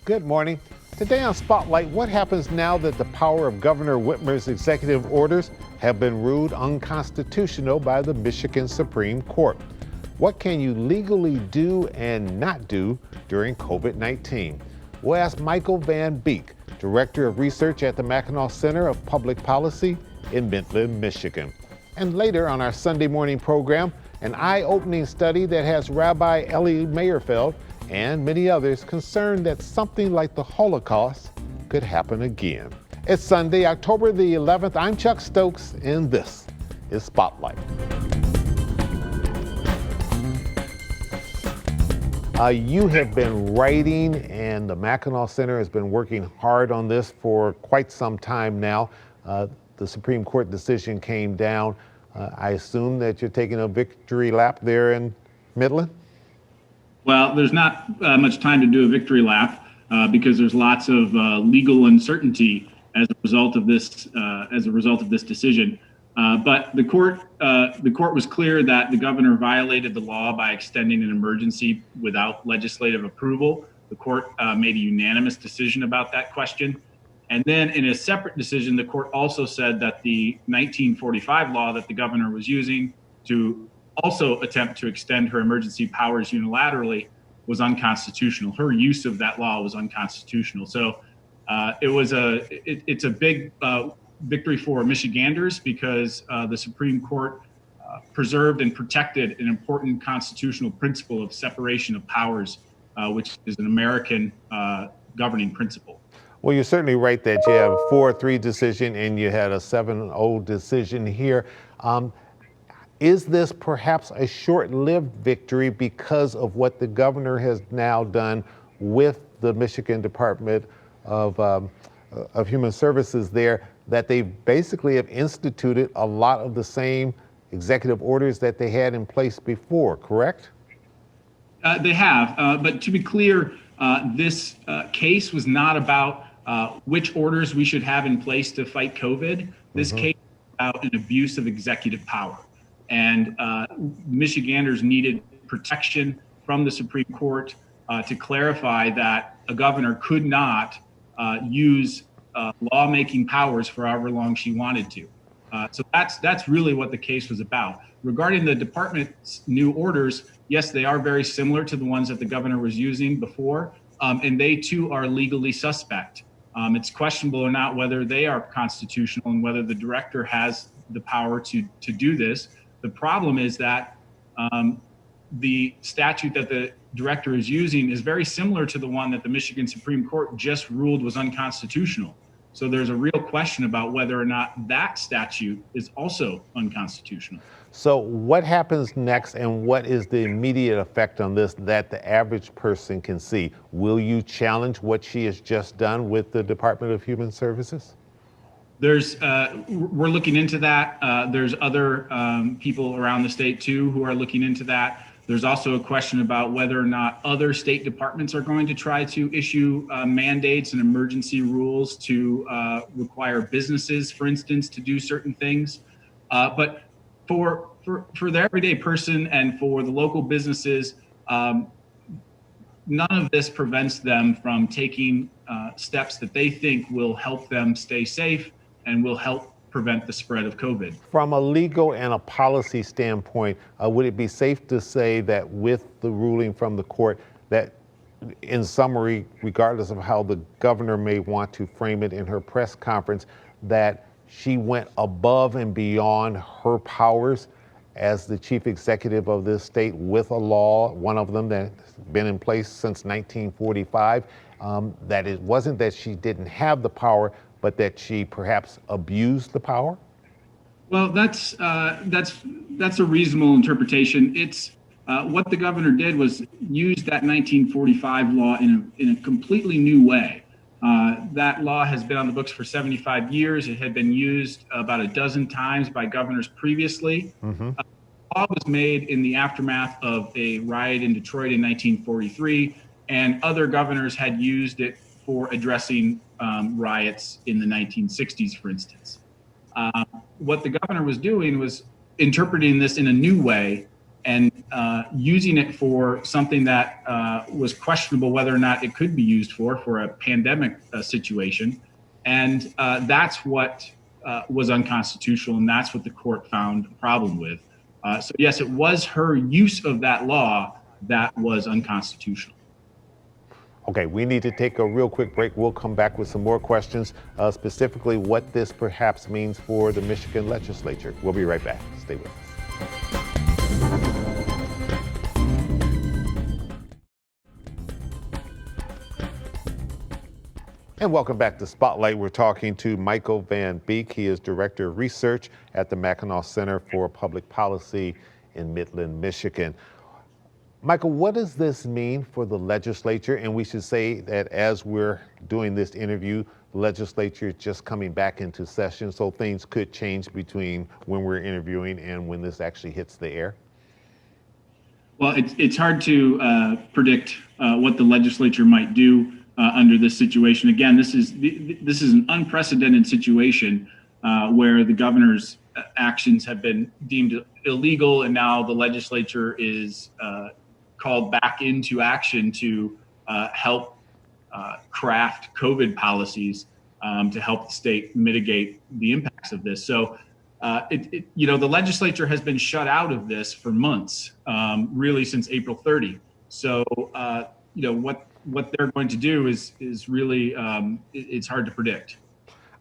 Good morning. Today on Spotlight, what happens now that the power of Governor Whitmer's executive orders have been ruled unconstitutional by the Michigan Supreme Court? What can you legally do and not do during COVID-19? We'll ask Michael Van Beek, Director of Research at the Mackinac Center of Public Policy in Midland, Michigan. And later on our Sunday morning program, an eye-opening study that has Rabbi Ellie Mayerfeld and many others concerned that something like the Holocaust could happen again. It's Sunday, October the 11th. I'm Chuck Stokes, and this is Spotlight. You have been writing, and the Mackinac Center has been working hard on this for quite some time now. The Supreme Court decision came down. I assume that you're taking a victory lap there in Midland? Well, there's not much time to do a victory lap because there's lots of legal uncertainty as a result of this decision. But the court was clear that the governor violated the law by extending an emergency without legislative approval. The court made a unanimous decision about that question. And then in a separate decision, the court also said that the 1945 law that the governor was using to also attempt to extend her emergency powers unilaterally was unconstitutional. Her use of that law was unconstitutional. So it's a big victory for Michiganders because the Supreme Court preserved and protected an important constitutional principle of separation of powers, which is an American governing principle. Well, you're certainly right that you have a 4-3 decision and you had a 7-0 decision here. Is this perhaps a short-lived victory because of what the governor has now done with the Michigan Department of Human Services there, that they basically have instituted a lot of the same executive orders that they had in place before, correct? They have, but to be clear, this case was not about which orders we should have in place to fight COVID. This case is about an abuse of executive power. And Michiganders needed protection from the Supreme Court to clarify that a governor could not use lawmaking powers for however long she wanted to. So that's really what the case was about. Regarding the department's new orders, yes, they are very similar to the ones that the governor was using before, and they too are legally suspect. It's questionable or not whether they are constitutional and whether the director has the power to do this. The problem is that the statute that the director is using is very similar to the one that the Michigan Supreme Court just ruled was unconstitutional. So there's a real question about whether or not that statute is also unconstitutional. So what happens next, and what is the immediate effect on this that the average person can see? Will you challenge what she has just done with the Department of Human Services? We're looking into that. There's other people around the state too who are looking into that. There's also a question about whether or not other state departments are going to try to issue mandates and emergency rules to require businesses, for instance, to do certain things. But for the everyday person and for the local businesses, none of this prevents them from taking steps that they think will help them stay safe and will help prevent the spread of COVID. From a legal and a policy standpoint, would it be safe to say that with the ruling from the court that, in summary, regardless of how the governor may want to frame it in her press conference, that she went above and beyond her powers as the chief executive of this state with a law, one of them that's been in place since 1945, that it wasn't that she didn't have the power, but that she perhaps abused the power? Well, that's a reasonable interpretation. It's what the governor did was use that 1945 law in a completely new way. That law has been on the books for 75 years. It had been used about a dozen times by governors previously. The law was made in the aftermath of a riot in Detroit in 1943, and other governors had used it for addressing riots in the 1960s, for instance. What the governor was doing was interpreting this in a new way and using it for something that was questionable whether or not it could be used for a pandemic situation. And that's what was unconstitutional, and that's what the court found a problem with. So yes, it was her use of that law that was unconstitutional. Okay, we need to take a real quick break. We'll come back with some more questions, specifically what this perhaps means for the Michigan legislature. We'll be right back. Stay with us. And welcome back to Spotlight. We're talking to Michael Van Beek. He is Director of Research at the Mackinac Center for Public Policy in Midland, Michigan. Michael, what does this mean for the legislature? And we should say that as we're doing this interview, the legislature is just coming back into session, so things could change between when we're interviewing and when this actually hits the air. Well, it's hard to predict what the legislature might do under this situation. Again, this is an unprecedented situation where the governor's actions have been deemed illegal, and now the legislature is called back into action to help craft COVID policies to help the state mitigate the impacts of this. So, the legislature has been shut out of this for months, really since April 30. So, what they're going to do is really it's hard to predict.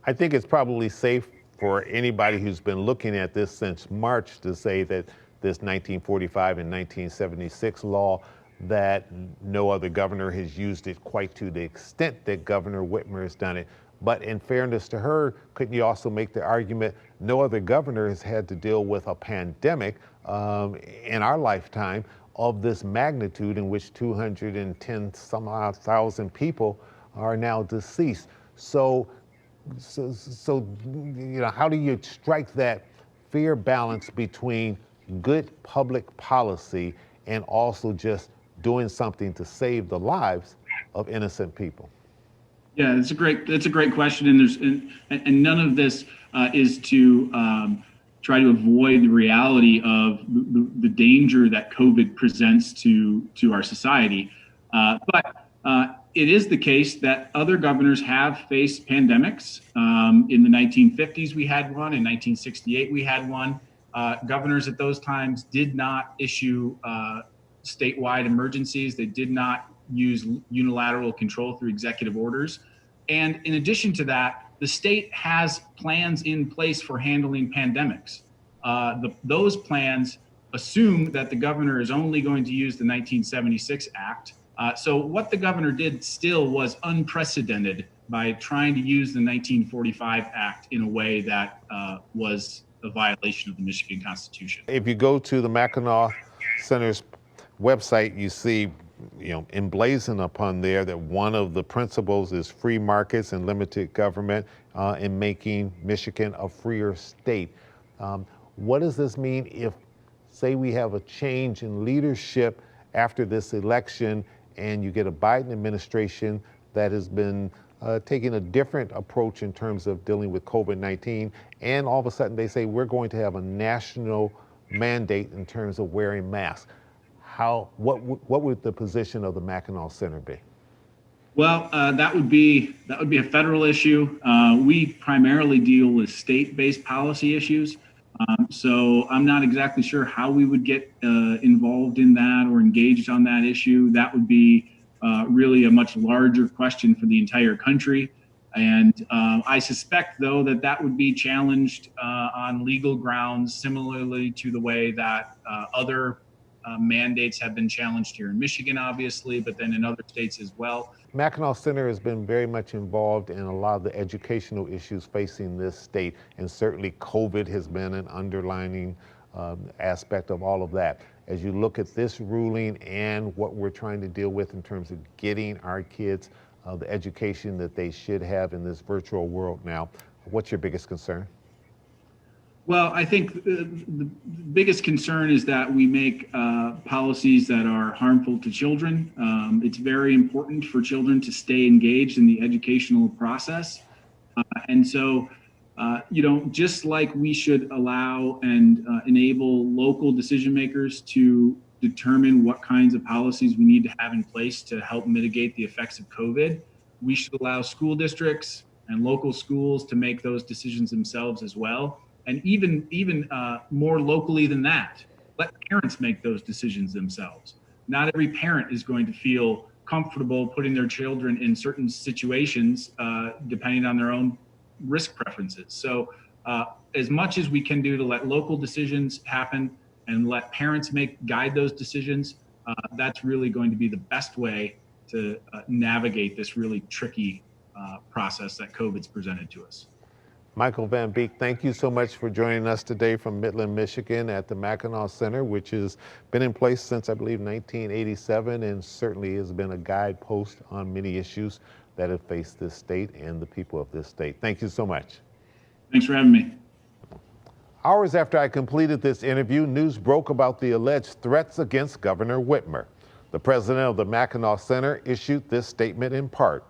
I think it's probably safe for anybody who's been looking at this since March to say that this 1945 and 1976 law, that no other governor has used it quite to the extent that Governor Whitmer has done it. But in fairness to her, couldn't you also make the argument no other governor has had to deal with a pandemic in our lifetime of this magnitude, in which 210 some odd thousand people are now deceased. So how do you strike that fair balance between good public policy and also just doing something to save the lives of innocent people? Yeah, that's a great question, and none of this is to try to avoid the reality of the danger that COVID presents to our society. But it is the case that other governors have faced pandemics. In the 1950s, we had one. In 1968, we had one. Governors at those times did not issue statewide emergencies. They did not use unilateral control through executive orders. And in addition to that, the state has plans in place for handling pandemics. Those plans assume that the governor is only going to use the 1976 Act. So what the governor did still was unprecedented by trying to use the 1945 Act in a way that was a violation of the Michigan Constitution. If you go to the Mackinac Center's website, you see, emblazoned upon there that one of the principles is free markets and limited government in making Michigan a freer state. What does this mean if, say, we have a change in leadership after this election and you get a Biden administration that has been taking a different approach in terms of dealing with COVID-19, and all of a sudden they say we're going to have a national mandate in terms of wearing masks? What would the position of the Mackinac Center be? Well, that would be a federal issue. We primarily deal with state-based policy issues. So I'm not exactly sure how we would get involved in that or engaged on that issue. That would be really a much larger question for the entire country. And I suspect, though, that would be challenged on legal grounds, similarly to the way that other mandates have been challenged here in Michigan, obviously, but then in other states as well. Mackinac Center has been very much involved in a lot of the educational issues facing this state, and certainly COVID has been an underlining aspect of all of that. As you look at this ruling and what we're trying to deal with in terms of getting our kids the education that they should have in this virtual world now, what's your biggest concern? Well, I think the biggest concern is that we make policies that are harmful to children. It's very important for children to stay engaged in the educational process. And so, just like we should allow and enable local decision makers to determine what kinds of policies we need to have in place to help mitigate the effects of COVID, we should allow school districts and local schools to make those decisions themselves as well. And even more locally than that, let parents make those decisions themselves. Not every parent is going to feel comfortable putting their children in certain situations, depending on their own risk preferences. So as much as we can do to let local decisions happen and let parents guide those decisions, that's really going to be the best way to navigate this really tricky process that COVID's presented to us. Michael Van Beek, thank you so much for joining us today from Midland, Michigan at the Mackinac Center, which has been in place since, I believe, 1987, and certainly has been a guidepost on many issues that have faced this state and the people of this state. Thank you so much. Thanks for having me. Hours after I completed this interview, news broke about the alleged threats against Governor Whitmer. The president of the Mackinac Center issued this statement in part.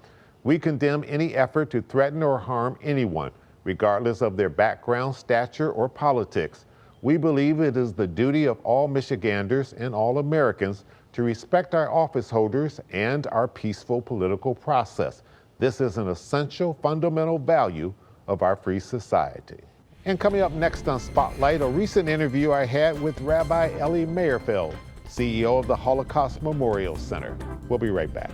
We condemn any effort to threaten or harm anyone, regardless of their background, stature, or politics. We believe it is the duty of all Michiganders and all Americans to respect our office holders and our peaceful political process. This is an essential, fundamental value of our free society. And coming up next on Spotlight, a recent interview I had with Rabbi Ellie Meyerfeld, CEO of the Holocaust Memorial Center. We'll be right back.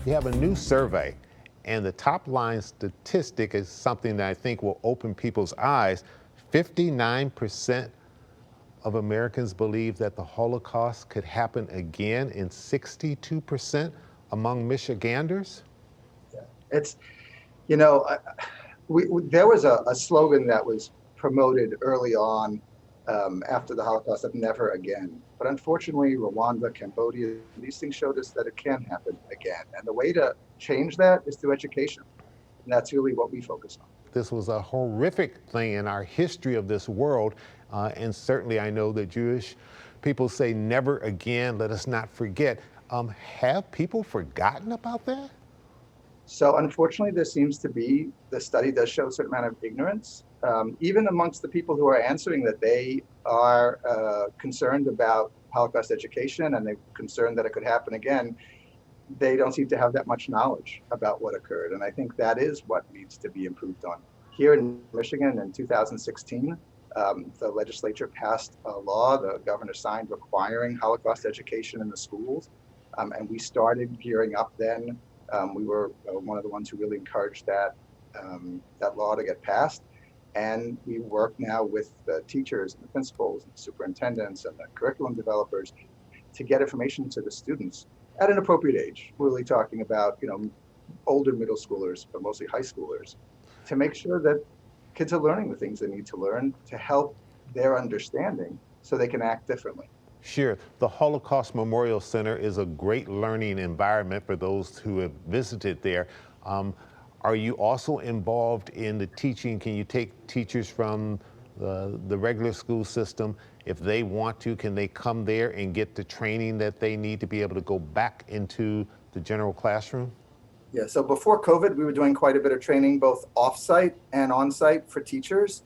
You have a new survey, and the top line statistic is something that I think will open people's eyes. 59% of Americans believe that the Holocaust could happen again, and 62% among Michiganders. Yeah. It's, you know, there was a slogan that was promoted early on after the Holocaust of never again. But unfortunately, Rwanda, Cambodia, these things showed us that it can happen again. And the way to change that is through education. And that's really what we focus on. This was a horrific thing in our history of this world. And certainly I know that Jewish people say never again, let us not forget. Have people forgotten about that? So unfortunately, there seems to be, the study does show a certain amount of ignorance, even amongst the people who are answering that they are concerned about Holocaust education and they're concerned that it could happen again. They don't seem to have that much knowledge about what occurred. And I think that is what needs to be improved on. Here in Michigan in 2016, the legislature passed a law, the governor signed requiring Holocaust education in the schools. And we started gearing up then. We were one of the ones who really encouraged that law to get passed. And we work now with the teachers and the principals and the superintendents and the curriculum developers to get information to the students at an appropriate age. We're really talking about, you know, older middle schoolers, but mostly high schoolers, to make sure that kids are learning the things they need to learn to help their understanding so they can act differently. Sure. The Holocaust Memorial Center is a great learning environment for those who have visited there. Are you also involved in the teaching? Can you take teachers from the regular school system? If they want to, can they come there and get the training that they need to be able to go back into the general classroom? Yeah, so before COVID, we were doing quite a bit of training, both off-site and on-site for teachers.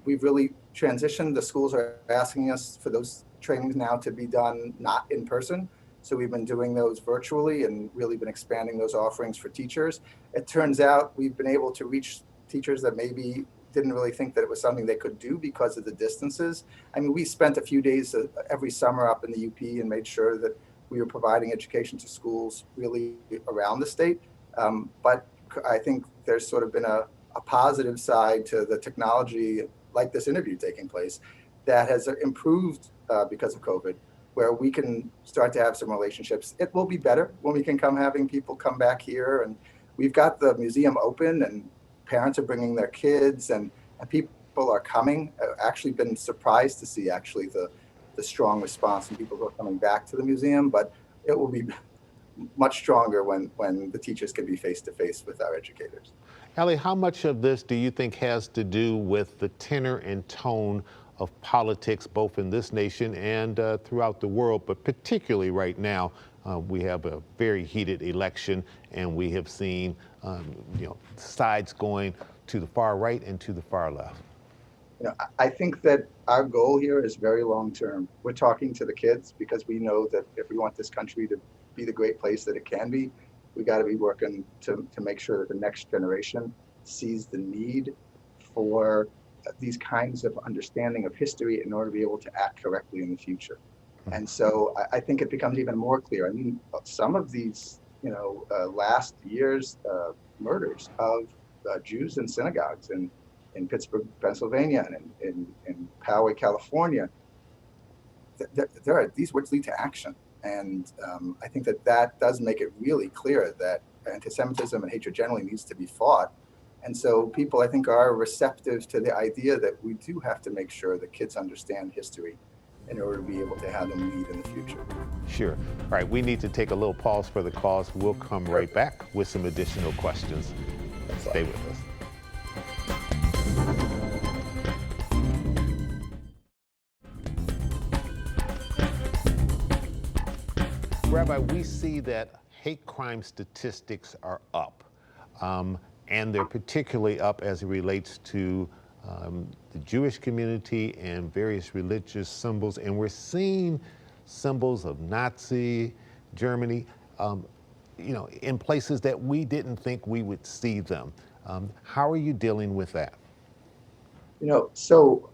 We've really transitioned. The schools are asking us for those trainings now to be done not in person. So we've been doing those virtually and really been expanding those offerings for teachers. It turns out we've been able to reach teachers that maybe didn't really think that it was something they could do because of the distances. I mean, we spent a few days every summer up in the UP and made sure that we were providing education to schools really around the state. But I think there's sort of been a positive side to the technology, like this interview taking place, that has improved because of COVID, where we can start to have some relationships. It will be better when we can having people come back here, and we've got the museum open and parents are bringing their kids and people are coming. I've actually been surprised to see actually the strong response from people who are coming back to the museum, but it will be much stronger when the teachers can be face-to-face with our educators. Ellie, how much of this do you think has to do with the tenor and tone of politics, both in this nation and throughout the world, but particularly right now we have a very heated election, and we have seen sides going to the far right and to the far left. I think that our goal here is very long term. We're talking to the kids because we know that if we want this country to be the great place that it can be, we got to be working to make sure that the next generation sees the need for these kinds of understanding of history in order to be able to act correctly in the future. And so I think it becomes even more clear. I mean, some of these, last year's murders of Jews in synagogues in Pittsburgh, Pennsylvania, and in Poway, California, there are these words lead to action. And I think that does make it really clear that anti-Semitism and hatred generally needs to be fought. And so people, I think, are receptive to the idea that we do have to make sure that kids understand history in order to be able to have them lead in the future. Sure. All right, we need to take a little pause for the cause. We'll come right back with some additional questions. Stay with us. Rabbi, we see that hate crime statistics are up, and they're particularly up as it relates to the Jewish community and various religious symbols, and we're seeing symbols of Nazi Germany, in places that we didn't think we would see them. How are you dealing with that? So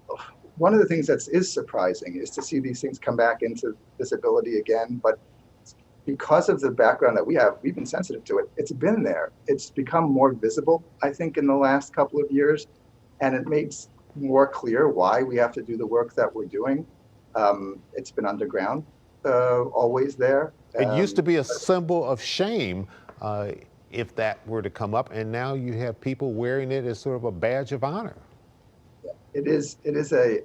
one of the things that is surprising is to see these things come back into visibility again, but because of the background that we have, we've been sensitive to it. It's been there. It's become more visible, I think, in the last couple of years, and it makes more clear why we have to do the work that we're doing. It's been underground, always there. It used to be a symbol of shame if that were to come up, and now you have people wearing it as sort of a badge of honor. Yeah, it is a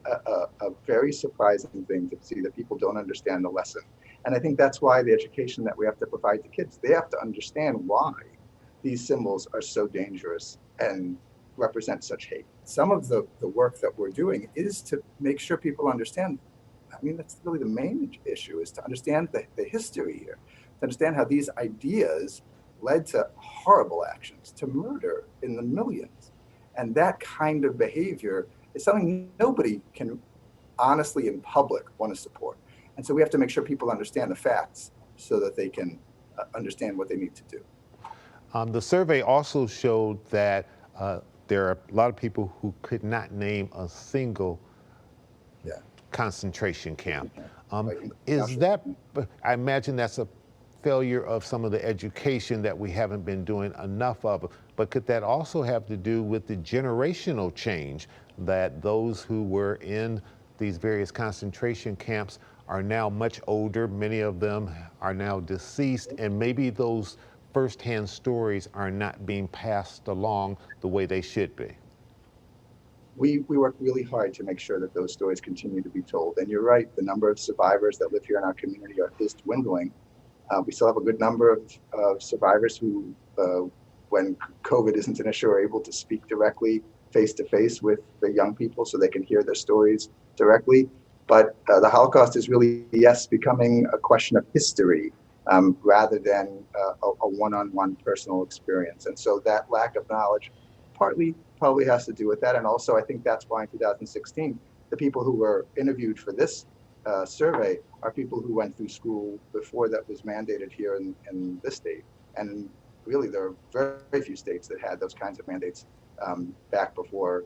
very surprising thing to see that people don't understand the lesson. And I think that's why the education that we have to provide to kids, they have to understand why these symbols are so dangerous and represent such hate. Some of the work that we're doing is to make sure people understand. I mean, that's really the main issue, is to understand the history here, to understand how these ideas led to horrible actions, to murder in the millions. And that kind of behavior is something nobody can honestly in public want to support. And so we have to make sure people understand the facts so that they can understand what they need to do. The survey also showed that there are a lot of people who could not name a single concentration camp. Is that, I imagine that's a failure of some of the education that we haven't been doing enough of, but could that also have to do with the generational change, that those who were in these various concentration camps are now much older, many of them are now deceased, and maybe those firsthand stories are not being passed along the way they should be? We work really hard to make sure that those stories continue to be told. And you're right, the number of survivors that live here in our community is dwindling. We still have a good number of survivors who, when COVID isn't an issue, are able to speak directly face to face with the young people so they can hear their stories directly. But the Holocaust is really, yes, becoming a question of history rather than a one-on-one personal experience. And so that lack of knowledge partly probably has to do with that. And also, I think that's why in 2016, the people who were interviewed for this survey are people who went through school before that was mandated here in this state. And really, there are very few states that had those kinds of mandates back before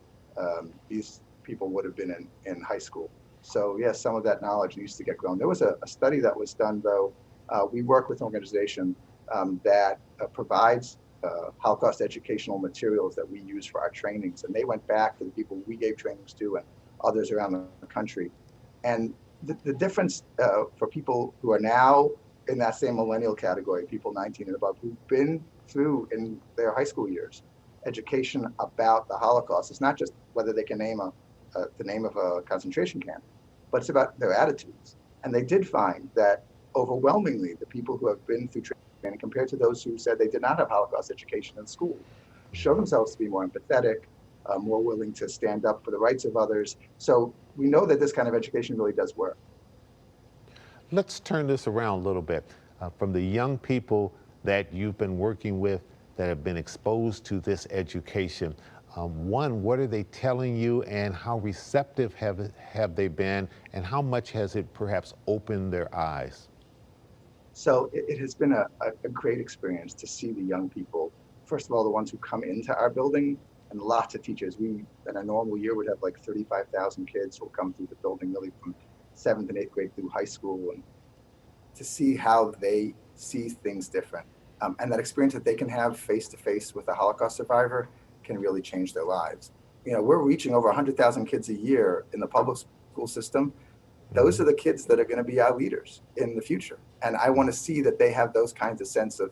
these people would have been in high school. So yes, some of that knowledge needs to get grown. There was a study that was done, though. We work with an organization that provides Holocaust educational materials that we use for our trainings. And they went back to the people we gave trainings to and others around the country. And the difference for people who are now in that same millennial category, people 19 and above, who've been through in their high school years, education about the Holocaust, it's not just whether they can name the name of a concentration camp, but it's about their attitudes. And they did find that overwhelmingly, the people who have been through training compared to those who said they did not have Holocaust education in school show themselves to be more empathetic, more willing to stand up for the rights of others. So we know that this kind of education really does work. Let's turn this around a little bit. from the young people that you've been working with that have been exposed to this education. One, what are they telling you, and how receptive have they been, and how much has it perhaps opened their eyes? So it has been a great experience to see the young people, first of all, the ones who come into our building, and lots of teachers. We, in a normal year, would have like 35,000 kids who will come through the building, really from 7th and 8th grade through high school, and to see how they see things different. And that experience that they can have face-to-face with a Holocaust survivor can really change their lives. You know, we're reaching over 100,000 kids a year in the public school system. Those are the kids that are going to be our leaders in the future. And I want to see that they have those kinds of sense of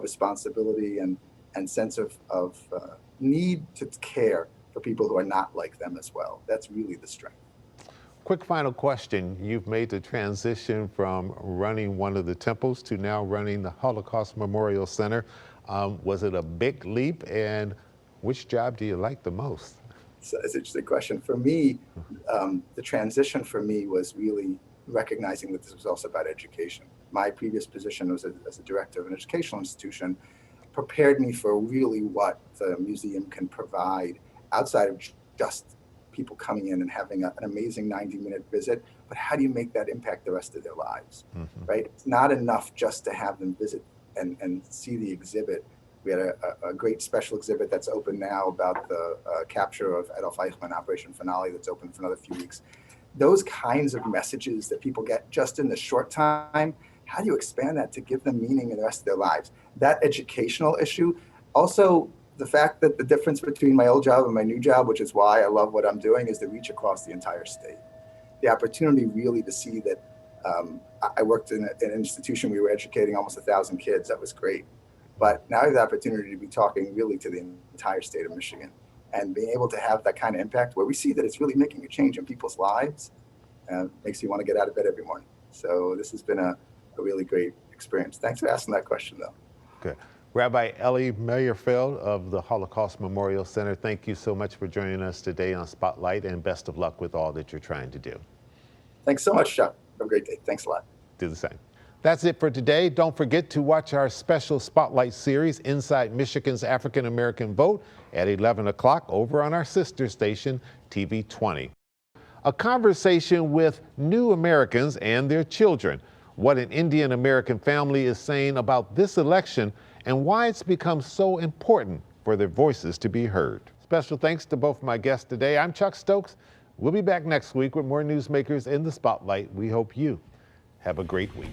responsibility and sense of need to care for people who are not like them as well. That's really the strength. Quick final question. You've made the transition from running one of the temples to now running the Holocaust Memorial Center. Was it a big leap, and which job do you like the most? So it's an interesting question. For me, the transition for me was really recognizing that this was also about education. My previous position was as a director of an educational institution, prepared me for really what the museum can provide outside of just people coming in and having an amazing 90-minute visit, but how do you make that impact the rest of their lives, right? It's not enough just to have them visit and see the exhibit. We had a great special exhibit that's open now about the capture of Adolf Eichmann, Operation Finale, that's open for another few weeks. Those kinds of messages that people get just in the short time, how do you expand that to give them meaning in the rest of their lives? That educational issue. Also, the fact that the difference between my old job and my new job, which is why I love what I'm doing, is the reach across the entire state. The opportunity really to see that I worked in an institution, we were educating almost 1,000 kids. That was great. But now I have the opportunity to be talking really to the entire state of Michigan, and being able to have that kind of impact where we see that it's really making a change in people's lives, makes you want to get out of bed every morning. So this has been a really great experience. Thanks for asking that question, though. Good. Rabbi Eli Meyerfeld of the Holocaust Memorial Center, thank you so much for joining us today on Spotlight, and best of luck with all that you're trying to do. Thanks so much, Chuck. Have a great day. Thanks a lot. Do the same. That's it for today. Don't forget to watch our special Spotlight series, Inside Michigan's African American Vote, at 11 o'clock over on our sister station, TV 20. A conversation with new Americans and their children. What an Indian American family is saying about this election and why it's become so important for their voices to be heard. Special thanks to both my guests today. I'm Chuck Stokes. We'll be back next week with more newsmakers in the Spotlight. We hope you have a great week.